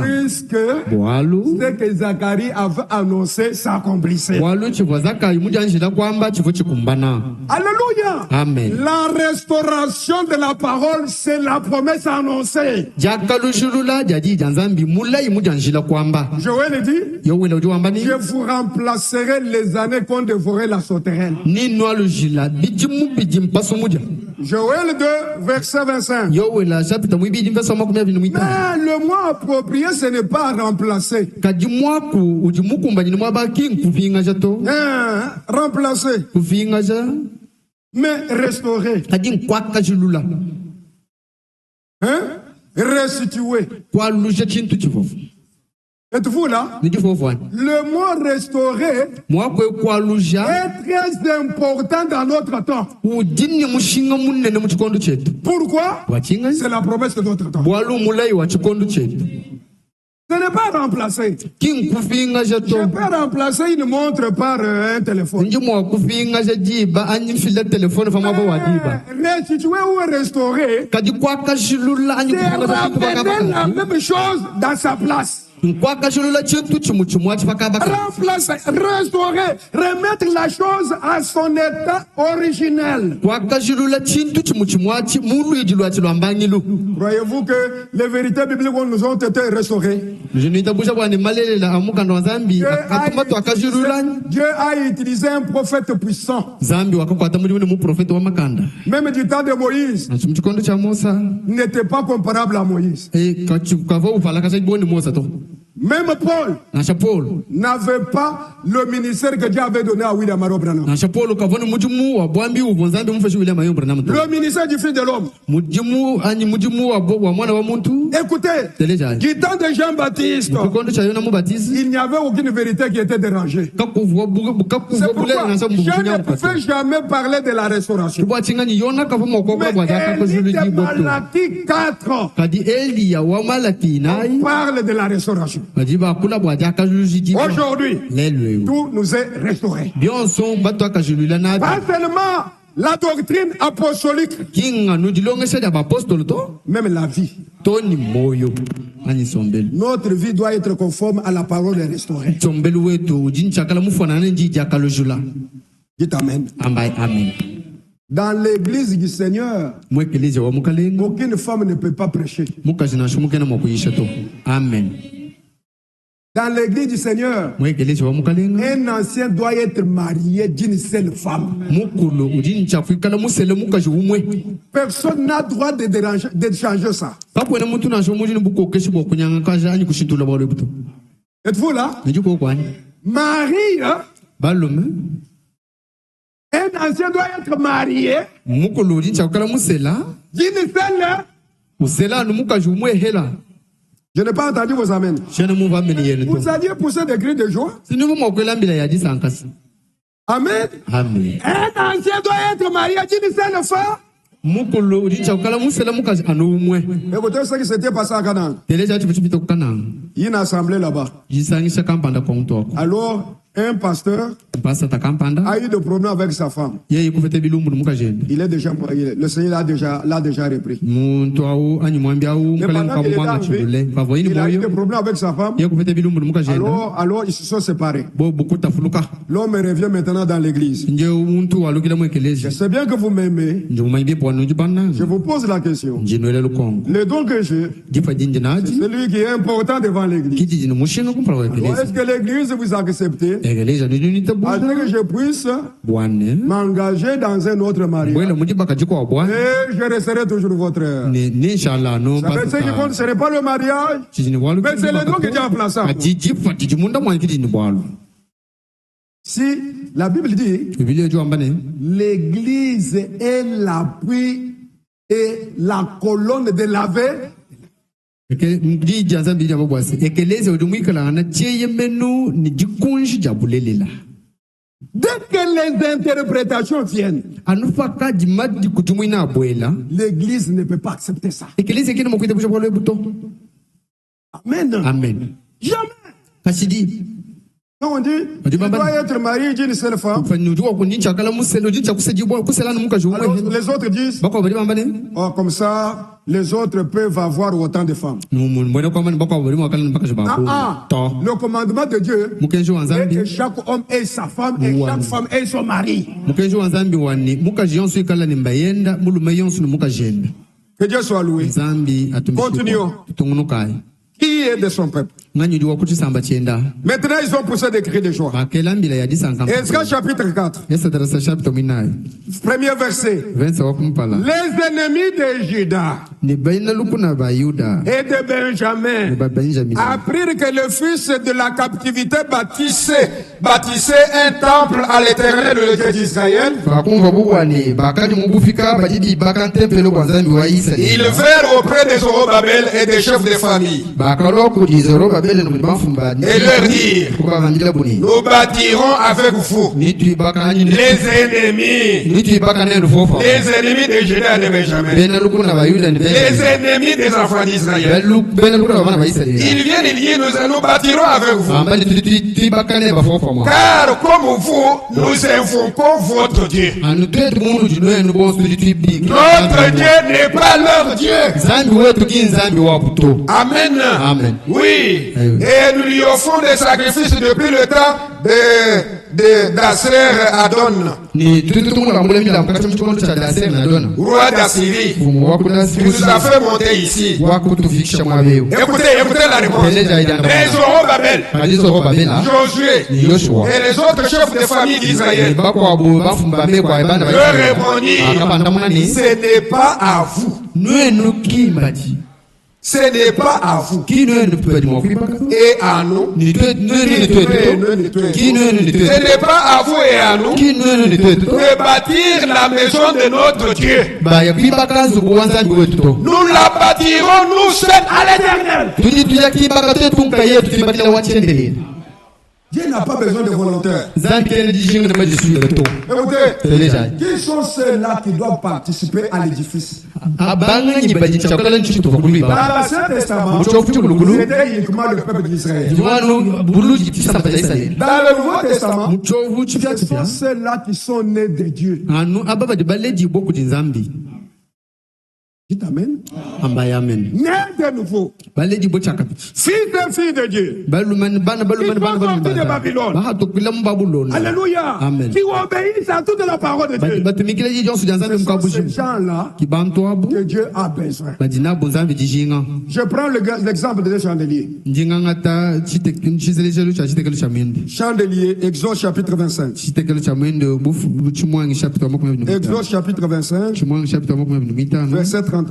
Puisque ce que Zacharie avait annoncé s'accomplissait. Alléluia. Amen. La restauration de la parole, c'est la promesse annoncée. Joël dit, je vous remplacerai les années qu'on dévorait la sauterelle. Joël 2, verset 25. Mais le mot approprié, ce n'est pas remplacer. Remplacer. Mais restaurer. Restituer. Êtes-vous là? Le mot restaurer est très important dans notre temps. Pourquoi? C'est la promesse de notre temps. Ce n'est pas remplacer. Je peux remplacer une montre par un téléphone. Restituer ou restaurer, c'est ramener la même chose dans sa place. Remplacer, restaurer, remettre la chose à son état originel. Croyez-vous que les vérités bibliques nous ont été restaurées? Dieu a utilisé un prophète puissant. Même du temps de Moïse, n'était pas comparable à Moïse. Même Paul n'avait pas le ministère que Dieu avait donné à William Aro Branham. Le ministère du Fils de l'homme. Écoutez, du temps de Jean-Baptiste, il n'y avait aucune vérité qui était dérangée. C'est pourquoi je ne pouvais jamais parler de la restauration. Mais Élie de Malachie 4, on parle de la restauration. Aujourd'hui, tout nous est restauré. Pas seulement la doctrine apostolique, même la vie. Notre vie doit être conforme à la parole restaurée. Dites Amen. Amen. Dans l'église du Seigneur, aucune femme ne peut pas prêcher. Amen. Dans l'église du Seigneur, un ancien doit être marié d'une seule femme. Personne n'a droit de changer ça. Êtes-vous là? Marie, un ancien doit être marié d'une seule. Je n'ai pas entendu vos amens. Vous alliez pousser des cris de joie. Amen. Amen. Un ancien doit être marié d'une seule femme. Écoutez ce qui s'était passé à Canaan. Il y a une assemblée là-bas. Alors, un pasteur a eu des problèmes avec sa femme. Il est déjà marié. Le Seigneur l'a déjà repris. Mais pendant qu'il était en vie, il a eu des problèmes avec sa femme. Alors ils se sont séparés. L'homme revient maintenant dans l'église. Je sais bien que vous m'aimez. Je vous pose la question. Le don que j'ai, c'est celui qui est important devant l'église. Est-ce que l'église vous accepte? Afin que je puisse m'engager dans un autre mariage. Et je resterai toujours votre. Vous savez, ce qui compte, ce n'est pas le mariage, mais c'est le don que Dieu a placé. Si la Bible dit, l'église est l'appui et la colonne de la veille. Dès que les interprétations viennent, l'Église ne peut pas accepter ça. Amen. Amen. Jamais. On dit, tu dois être marié d'une seule femme. Les autres disent, oh, comme ça, les autres peuvent avoir autant de femmes. Le commandement de Dieu est que chaque homme ait sa femme et chaque femme ait son mari. Que Dieu soit loué. Continuons. Qui est de son peuple? Maintenant, ils ont poussé des cris de joie. Esdras chapitre 4. Premier verset. Les ennemis de Juda et de Benjamin apprirent que le fils de la captivité bâtissait un temple à l'Éternel, le Dieu d'Israël. Ils vinrent auprès des Zorobabel et des chefs de famille et leur dire, nous bâtirons avec vous les ennemis de Juda et de Benjamin, les ennemis des enfants d'Israël. Ils viennent dire, nous bâtirons avec vous, car comme vous, nous invoquons votre Dieu. Notre Dieu n'est pas leur Dieu. Amen. Amen. Oui. Et nous lui offrons des sacrifices depuis le temps d'Asser Adon, roi d'Assyrie, qui nous a fait monter ici. Écoutez la réponse. Les Zorobabel, Josué et les autres chefs de famille d'Israël leur répondirent, ce n'est pas à vous. Ce n'est pas à vous et à nous. Ce n'est pas à vous et à nous de bâtir la maison de notre Dieu. Nous la bâtirons nous seuls à l'Éternel. Dieu n'a pas besoin de volontaires. Écoutez, qui sont ceux-là qui doivent participer à l'édifice? Dans l'Ancien Testament, c'était uniquement le peuple d'Israël. Dans le Nouveau Testament, ce sont ceux-là qui sont nés de Dieu. Dites Amen. Amen. Né de nouveau. Fils et filles de Dieu. Qui sont sortis de Babylone. Alléluia. Amen. Qui obéissent à toute la parole de Dieu. Ce sont ces gens-là que Dieu a besoin. Je prends l'exemple des chandeliers. Chandelier, Exode chapitre 25. Exode chapitre 25. Verset 31.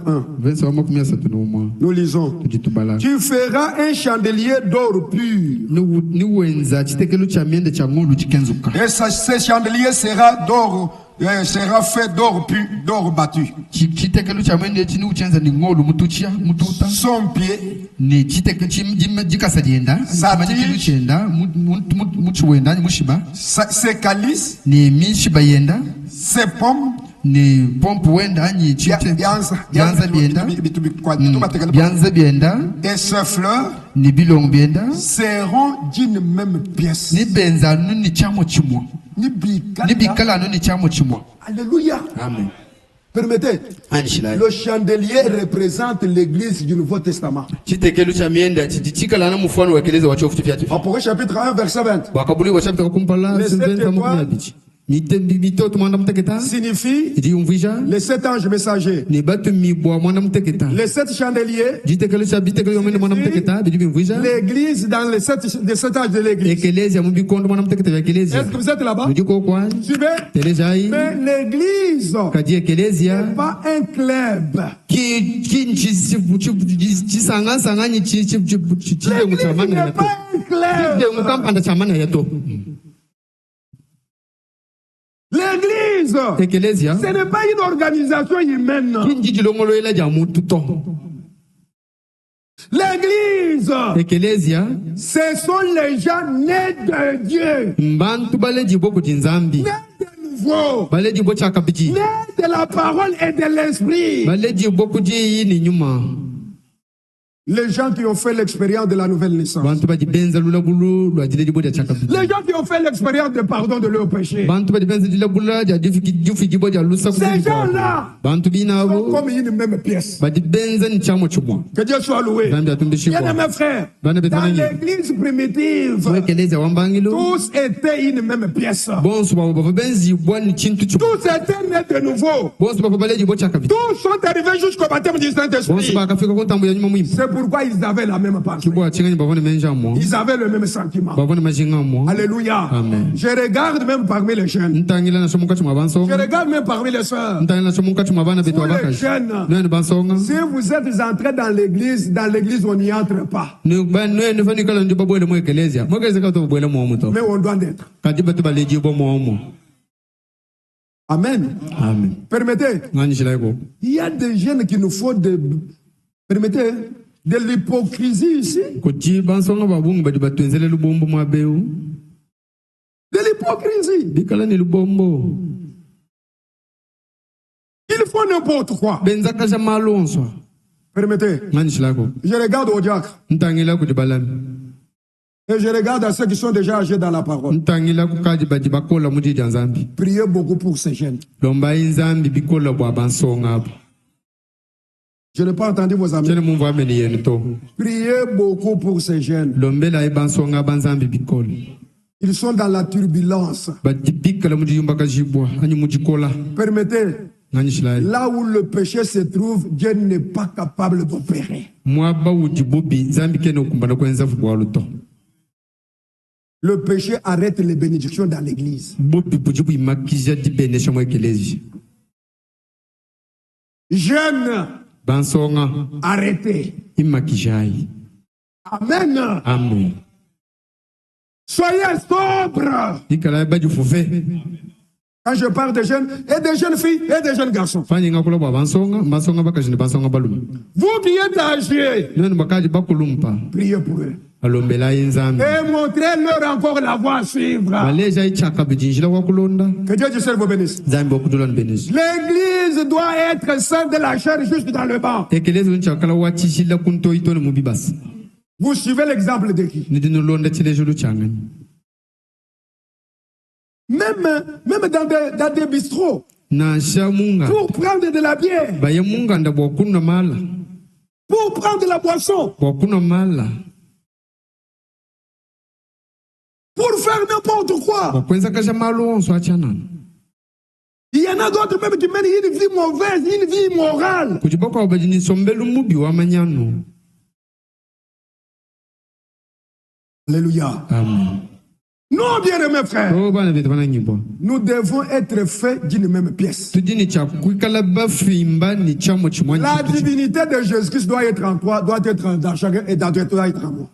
Nous lisons. Tu feras un chandelier d'or pur. Et ce chandelier sera d'or. Sera fait d'or pur, d'or battu. Son pied, ses calices, ses pommes, et ses fleurs seront d'une même pièce. Alléluia. Amen. Permettez. Le chandelier représente l'église du Nouveau Testament. Apocalypse chapitre 1 verset 20. Les 7 étoiles signifie les 7 anges messagers. Les 7 chandeliers, l'église dans les 7 âges de l'église. Est-ce que vous êtes là-bas? Suivez. Mais l'église n'est pas un club. L'église n'est pas un club. L'église, ce n'est pas une organisation humaine. L'église, l'église, ce sont les gens nés de Dieu. Nés de nouveau. Nés de la parole et de l'esprit. Les gens qui ont fait l'expérience de la nouvelle naissance. Les gens qui ont fait l'expérience de pardon de leurs péchés. Ces gens-là sont comme une même pièce. Que Dieu soit loué. Bien mes frères, dans l'église primitive, tous étaient une même pièce. Tous étaient nés de nouveau. Tous sont arrivés jusqu'au baptême du Saint-Esprit. C'est pourquoi ils avaient la même pensée. Ils avaient le même sentiment. Alléluia. Amen. Je regarde même parmi les jeunes. Je regarde même parmi les sœurs. Pour les jeunes, si vous êtes entrés dans l'église, on n'y entre pas. Mais on doit l'être. Amen. Amen. Permettez. Il y a des jeunes qui nous font permettez, de l'hypocrisie ici. De l'hypocrisie. Ils font n'importe quoi. Permettez. Je regarde au diacre. Et je regarde à ceux qui sont déjà âgés dans la parole. Priez beaucoup pour ces jeunes. Je n'ai pas entendu vos amis. Priez beaucoup pour ces jeunes. Ils sont dans la turbulence. Permettez, là où le péché se trouve, Dieu n'est pas capable d'opérer. Le péché arrête les bénédictions dans l'église. Jeunes, arrêtez. Amen. Amen. Soyez sobres. Quand je parle de jeunes, et des jeunes filles, et des jeunes garçons. Vous qui êtes âgés, priez pour eux. Et montrez-leur encore la voie à suivre. Que Dieu du ciel vous bénisse. L'église doit être sainte de la chair juste dans le banc. Vous suivez l'exemple de qui? Même dans des bistrots. Pour prendre de la bière. Pour prendre de la boisson. Pour faire n'importe quoi. Il y en a d'autres même qui mènent une vie mauvaise, une vie immorale. Alléluia. Amen. Non, bien-aimés frères, nous devons être faits d'une même pièce. La divinité de Jésus-Christ doit être en toi, doit être dans chacun et dans toi doit être en moi.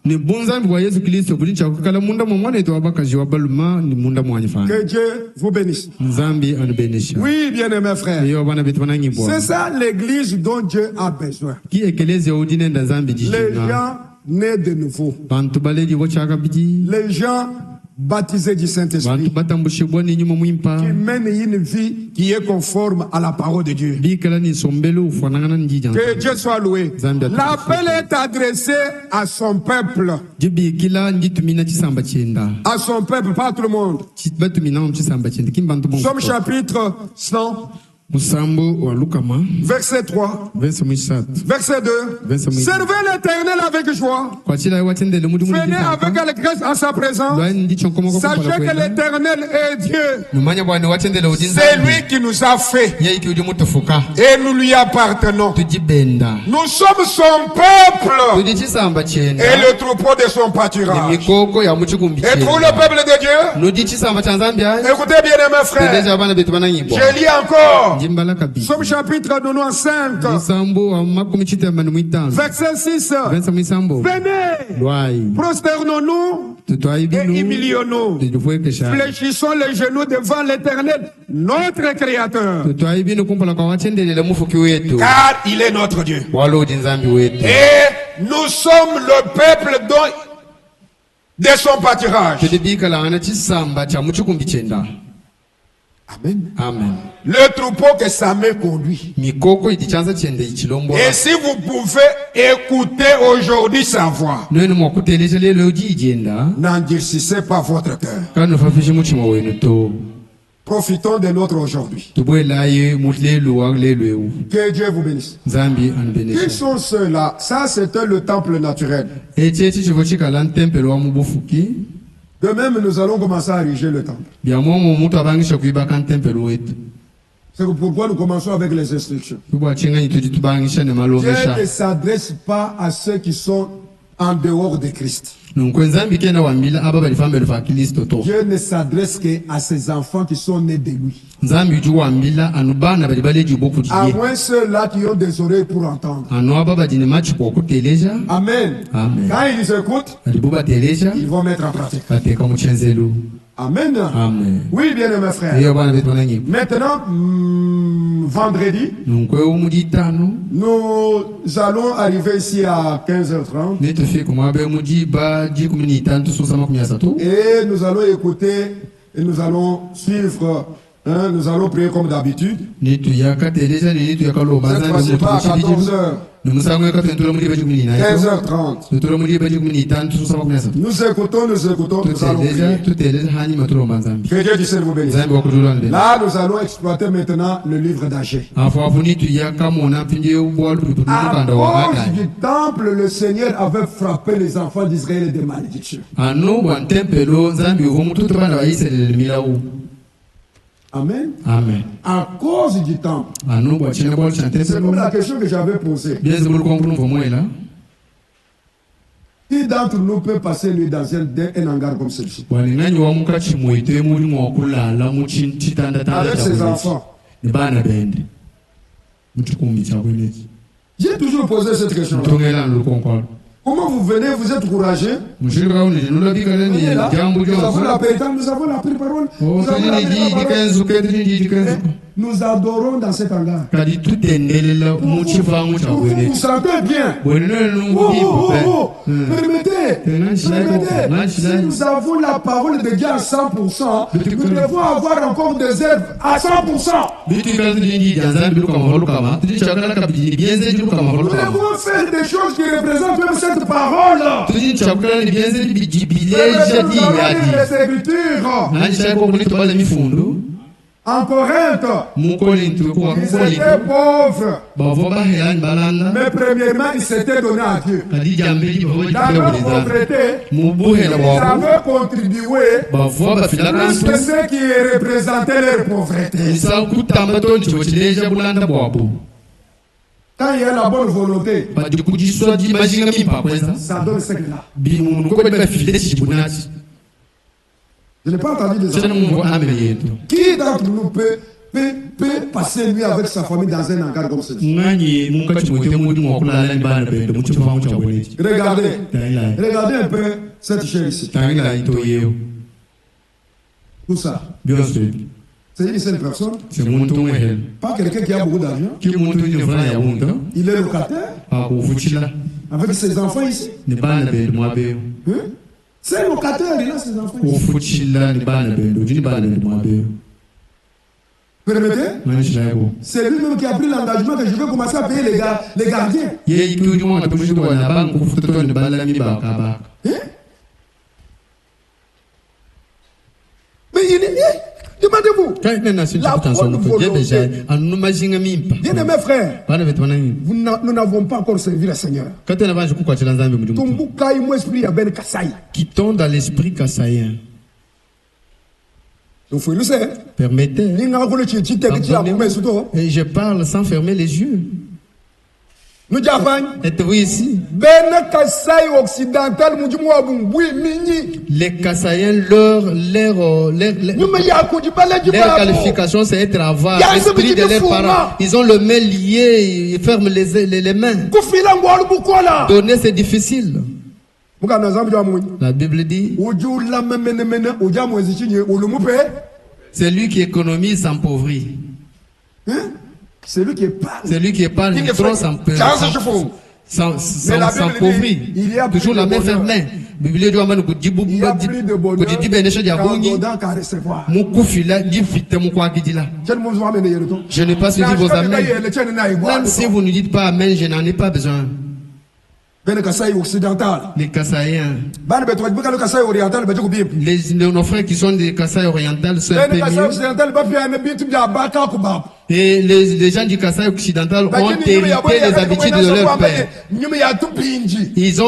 Que Dieu vous bénisse. Oui, bien-aimés frères, c'est ça l'église dont Dieu a besoin. Les gens nés de nouveau. Les gens baptisés du Saint-Esprit, qui mènent une vie qui est conforme à la parole de Dieu. Que Dieu soit loué. L'appel est adressé à son peuple. À son peuple, pas à tout le monde. Somme chapitre 100. Verset 3. Verset 2. Servez l'Éternel avec joie. Venez avec allégresse à sa présence. Sachez que l'Éternel est Dieu. C'est lui qui nous a fait. Et nous lui appartenons. Nous sommes son peuple. Et le troupeau de son pâturage. Êtes-vous le peuple de Dieu? Écoutez bien mes frères. Je lis encore. Somme chapitre 95. Verset 6. Venez, prosternons-nous et humilions-nous. Fléchissons les genoux devant l'Éternel, notre Créateur. Car il est notre Dieu. Et nous sommes le peuple de son pâturage. Amen. Amen. Le troupeau que Samuel conduit. Et si vous pouvez écouter aujourd'hui sa voix, n'endurcissez pas votre cœur. Profitons de notre aujourd'hui. Que Dieu vous bénisse. Qui sont ceux-là? Ça, c'était le temple naturel. De même, nous allons commencer à ériger le temple. C'est pourquoi nous commençons avec les instructions. Dieu ne s'adresse pas à ceux qui sont en dehors de Christ. Dieu ne s'adresse qu'à ses enfants qui sont nés de lui. À moins ceux-là qui ont des oreilles pour entendre. Amen. Amen. Quand ils écoutent, ils vont mettre en pratique. Amen. Amen. Oui, bien mes frères. Maintenant, vendredi, nous allons arriver ici à 15h30. Et nous allons écouter et nous allons suivre. Nous allons prier comme d'habitude. Cette fois-ci pas à 14h. 15h30. Nous écoutons, nous allons prier. Que Dieu du vous bénisse. Là, nous allons exploiter maintenant le livre d'Agé. À cause du temple, le Seigneur avait frappé les enfants d'Israël de malédiction. Amen. Amen. À cause du temple. C'est comme la question que j'avais posée. Qui d'entre nous peut passer lui dans un hangar comme celui-ci? Avec ses enfants. J'ai toujours posé cette question. Comment vous venez, vous êtes courageux? Nous avons la parole. Nous adorons dans cet hangar. Vous vous sentez bien? Permettez. Si nous avons la parole de Dieu à 100%, nous devons avoir encore des œuvres à 100%. Nous devons faire des choses qui représentent même cette parole. Les Écritures. En Corinthe, ils étaient pauvres. Mais premièrement, ils s'étaient donnés à Dieu. Dans leur pauvreté, ils avaient contribué plus que ceux qui représentaient leur pauvreté. Quand il y a la bonne volonté, ça donne ce que là. Je n'ai pas entendu de ça. Qui d'entre nous peut passer lui avec sa famille dans un hangar comme celui-ci? Regardez un peu cette chair ici. Tout ça. C'est une seule personne. Pas quelqu'un qui a beaucoup d'argent. Il est locataire. Avec ses enfants ici. C'est locataire, il a ses enfants ici. Permettez? C'est lui-même qui a pris l'engagement que je vais commencer à payer les gardiens. Mais il est... Demandez-vous. La bonne volonté. Bien mes frères, nous n'avons pas encore servi le Seigneur. Quittons dans l'esprit kassaïen. Permettez. Et je parle sans fermer les yeux. Êtes-vous ici? Les Kassaïens, leur qualification, c'est être avare, l'esprit de leurs parents. Ils ont le main lié, ils ferment les mains. Donner, c'est difficile. La Bible dit, celui qui économise s'appauvrit. Celui qui épargne trop s'empêche. s'appauvrit. Toujours la main fermée. Il y a plus de bonheur qu'à recevoir. Je n'ai pas suivi vos amen. Même si vous ne dites pas amen, je n'en ai pas besoin. Les Kassaïens. Nos frères qui sont des Kasaï orientales sont un peu mieux. Et les gens du Kasaï occidental ont hérité les habitudes de leur père. Ils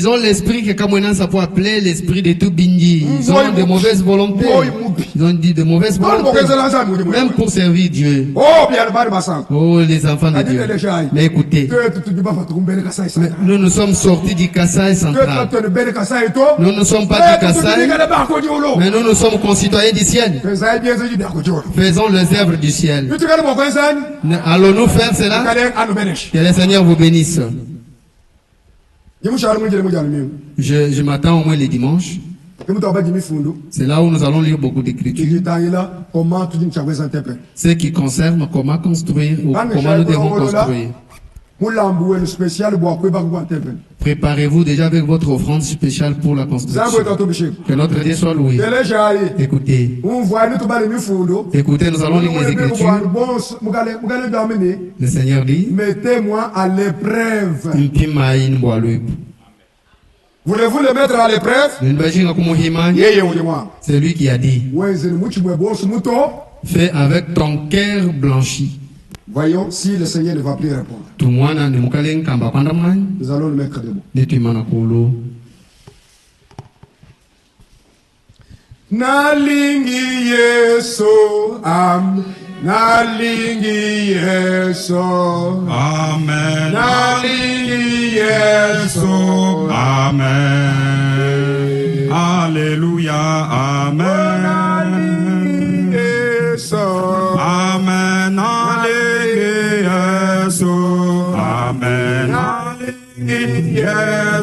ont l'esprit que Kamouena ça peut appeler l'esprit de tout Bindi. Ils ont de mauvaises volontés. Ils ont dit de mauvaises volontés. Même pour servir Dieu. Oh, les enfants de Dieu. Mais écoutez, nous sommes sortis du Kasaï central. Nous ne sommes pas du Kasaï, mais nous sommes concitoyens du ciel. Faisons les œuvres du ciel. Allons-nous faire cela? Que le Seigneur vous bénisse. Je m'attends au moins les dimanches. C'est là où nous allons lire beaucoup d'écritures. Ce qui concerne comment construire ou comment nous devons construire. Préparez-vous déjà avec votre offrande spéciale pour la construction. Que notre Dieu soit loué. Écoutez. Écoutez, nous allons lire les Écritures. Le Seigneur dit, mettez-moi à l'épreuve. Voulez-vous le mettre à l'épreuve? C'est lui qui a dit, fais avec ton cœur blanchi. Voyons si le Seigneur ne va plus répondre. Nous allons le mettre debout. Nalingi Yesu, Nalingi Yesu, Amen. Nalingi Yesu, Amen. Alléluia, Amen. Nalingi Yesu, Amen. Alléluia, Amen. Alléluia.